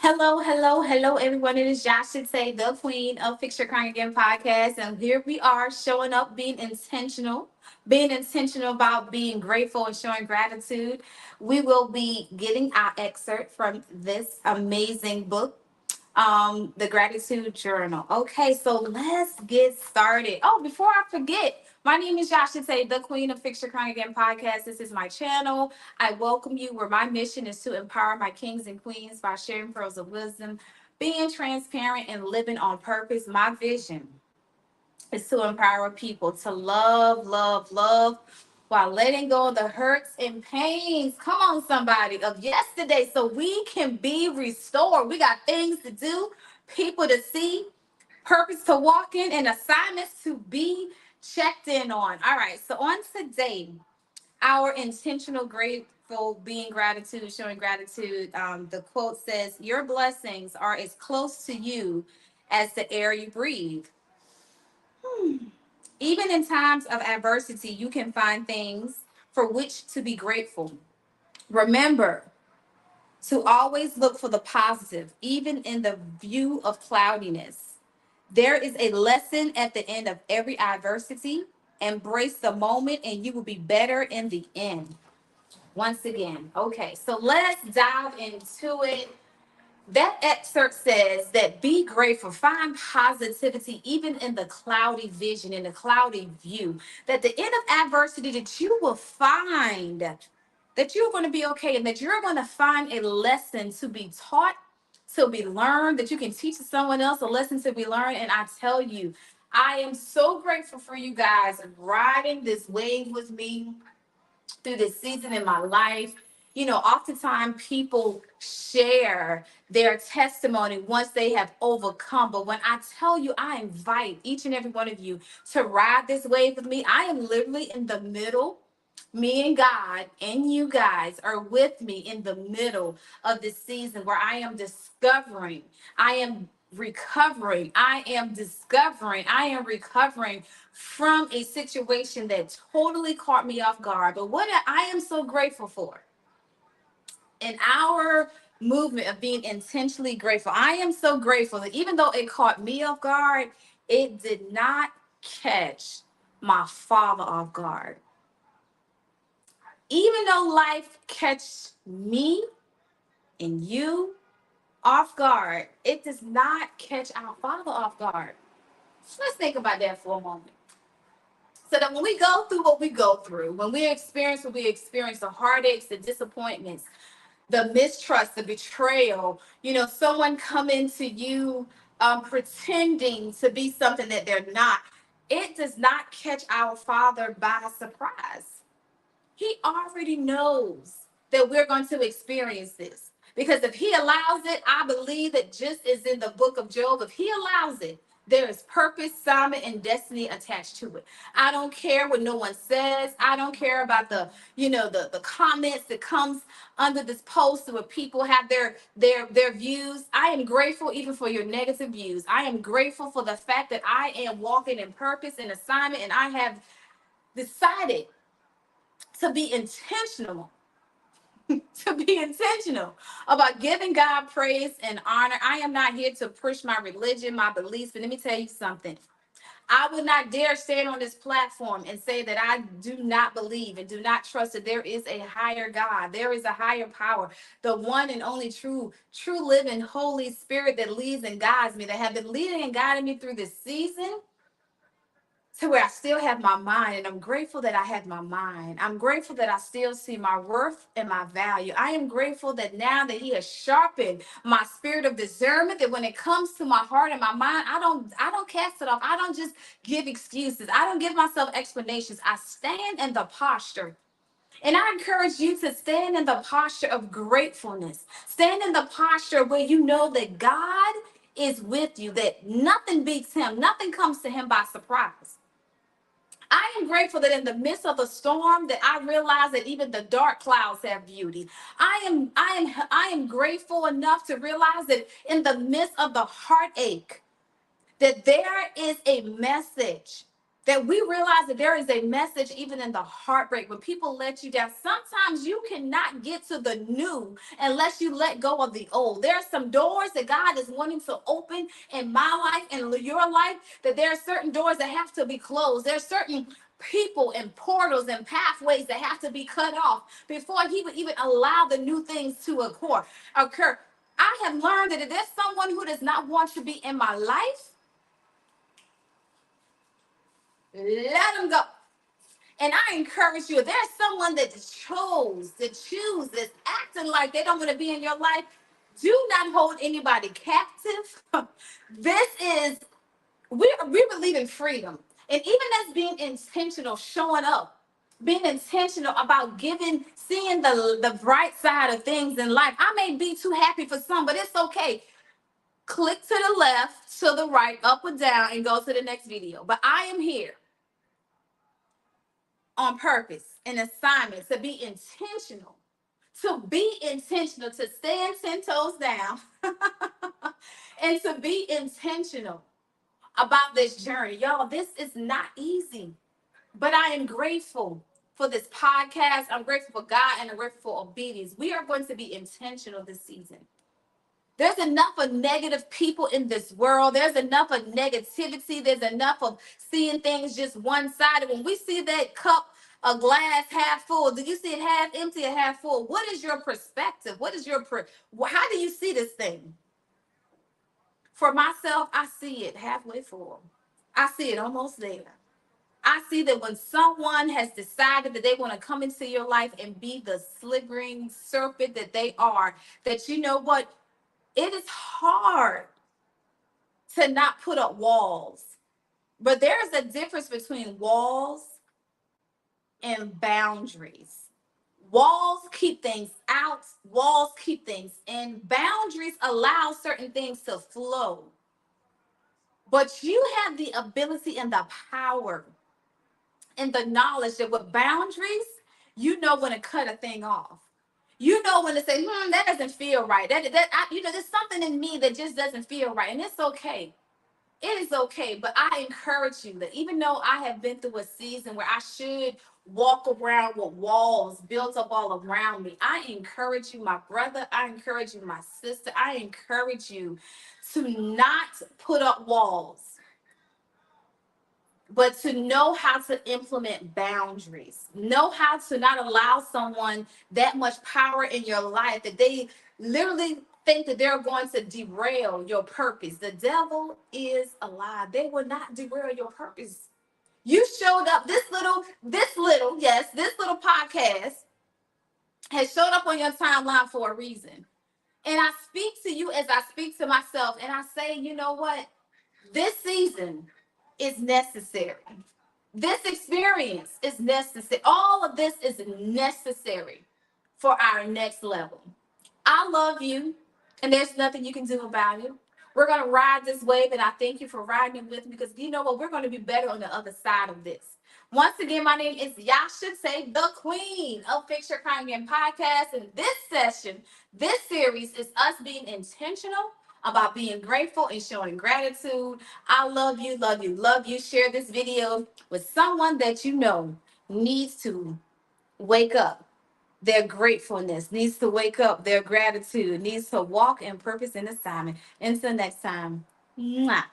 Hello, hello, hello, everyone. It is Josh Say, the queen of Fix Your Crying Again podcast. And here we are showing up, being intentional about being grateful and showing gratitude. We will be getting our excerpt from this amazing book, the Gratitude Journal. Okay, so let's get started. Oh, before I forget, my name is Josh Say, the queen of Fix Your Crying Again podcast. This is my channel. I welcome you where my mission is to empower my kings and queens by sharing pearls of wisdom, being transparent and living on purpose. My vision is to empower people to love, love, love while letting go of the hurts and pains. Come on, somebody, of yesterday so we can be restored. We got things to do, people to see, purpose to walk in, and assignments to be checked in on. All right, so on today, our intentional grateful being gratitude, showing gratitude. The quote says, "Your blessings are as close to you as the air you breathe." Even in times of adversity, you can find things for which to be grateful. Remember to always look for the positive, even in the view of cloudiness. There is a lesson at the end of every adversity. Embrace the moment, and you will be better in the end. Once again, okay, so let's dive into it. That excerpt says that be grateful, find positivity even in the cloudy vision, in the cloudy view. That the end of adversity, that you will find that you're going to be okay and that you're going to find a lesson to be taught, to be learned, that you can teach someone else a lesson to be learned. And I tell you, I am so grateful for you guys riding this wave with me through this season in my life. You know, oftentimes people share their testimony once they have overcome. But when I tell you, I invite each and every one of you to ride this wave with me. I am literally in the middle. Me and God and you guys are with me in the middle of this season where I am discovering, I am recovering, I am discovering, I am recovering from a situation that totally caught me off guard. But what I am so grateful for in our movement of being intentionally grateful, I am so grateful that even though it caught me off guard, it did not catch my father off guard. Even though life catch me and you off guard, it does not catch our father off guard. So let's think about that for a moment. So that when we go through what we go through, when we experience what we experience, the heartaches, the disappointments, the mistrust, the betrayal, you know, someone coming to you pretending to be something that they're not, it does not catch our Father by surprise. He already knows that we're going to experience this. Because if he allows it, I believe that just as in the book of Job, if he allows it, there is purpose, assignment, and destiny attached to it. I don't care what no one says. I don't care about the comments that comes under this post where people have their views. I am grateful even for your negative views. I am grateful for the fact that I am walking in purpose and assignment, and I have decided to be intentional, to be intentional about giving God praise and honor. I am not here to push my religion, my beliefs. But let me tell you something. I would not dare stand on this platform and say that I do not believe and do not trust that there is a higher God. There is a higher power, the one and only true living Holy Spirit that leads and guides me, that have been leading and guiding me through this season to where I still have my mind. And I'm grateful that I have my mind. I'm grateful that I still see my worth and my value. I am grateful that now that he has sharpened my spirit of discernment, that when it comes to my heart and my mind, I don't cast it off. I don't just give excuses. I don't give myself explanations. I stand in the posture. And I encourage you to stand in the posture of gratefulness. Stand in the posture where you know that God is with you, that nothing beats him, nothing comes to him by surprise. I am grateful that in the midst of the storm that I realize that even the dark clouds have beauty. I am grateful enough to realize that in the midst of the heartache that there is a message That we realize that there is a message even in the heartbreak when people let you down. Sometimes you cannot get to the new unless you let go of the old. There are some doors that God is wanting to open in my life and your life, that there are certain doors that have to be closed. There are certain people and portals and pathways that have to be cut off before he would even allow the new things to occur. I have learned that if there's someone who does not want to be in my life, let them go. And I encourage you, if there's someone that chooses acting like they don't want to be in your life, do not hold anybody captive. This is, we believe in freedom. And even as being intentional, showing up, being intentional about giving, seeing the bright side of things in life. I may be too happy for some, but it's okay. Click to the left, to the right, up or down, and go to the next video. But I am here on purpose, an assignment to be intentional, to stand 10 toes down, and to be intentional about this journey. Y'all, this is not easy, but I am grateful for this podcast. I'm grateful for God and I'm grateful for obedience. We are going to be intentional this season. There's enough of negative people in this world. There's enough of negativity. There's enough of seeing things just one-sided. When we see that cup, a glass half full, do you see it half empty or half full? What is your perspective? What is how do you see this thing? For myself, I see it halfway full. I see it almost there. I see that when someone has decided that they want to come into your life and be the slithering serpent that they are, that you know what? It is hard to not put up walls, but there's a difference between walls and boundaries. Walls keep things out, walls keep things in, boundaries allow certain things to flow. But you have the ability and the power and the knowledge that with boundaries, you know when to cut a thing off. You know when to say, that doesn't feel right. There's something in me that just doesn't feel right. And it's okay. It is okay. But I encourage you that even though I have been through a season where I should walk around with walls built up all around me, I encourage you, my brother. I encourage you, my sister. I encourage you to not put up walls, but to know how to implement boundaries, know how to not allow someone that much power in your life that they literally think that they're going to derail your purpose. The devil is a lie. They will not derail your purpose. You showed up, this little podcast has showed up on your timeline for a reason. And I speak to you as I speak to myself, and I say, you know what? This season is necessary. This experience is necessary. All of this is necessary for our next level. I love you, and there's nothing you can do about it. We're going to ride this wave, and I thank you for riding it with me because you know what? We're going to be better on the other side of this. Once again, my name is Yasha Tate, the queen of Fix Your Crying Podcast. And this series is us being intentional about being grateful and showing gratitude. I love you, love you, love you. Share this video with someone that you know needs to wake up. Their gratefulness needs to wake up. Their gratitude needs to walk in purpose and assignment. Until next time. Mwah.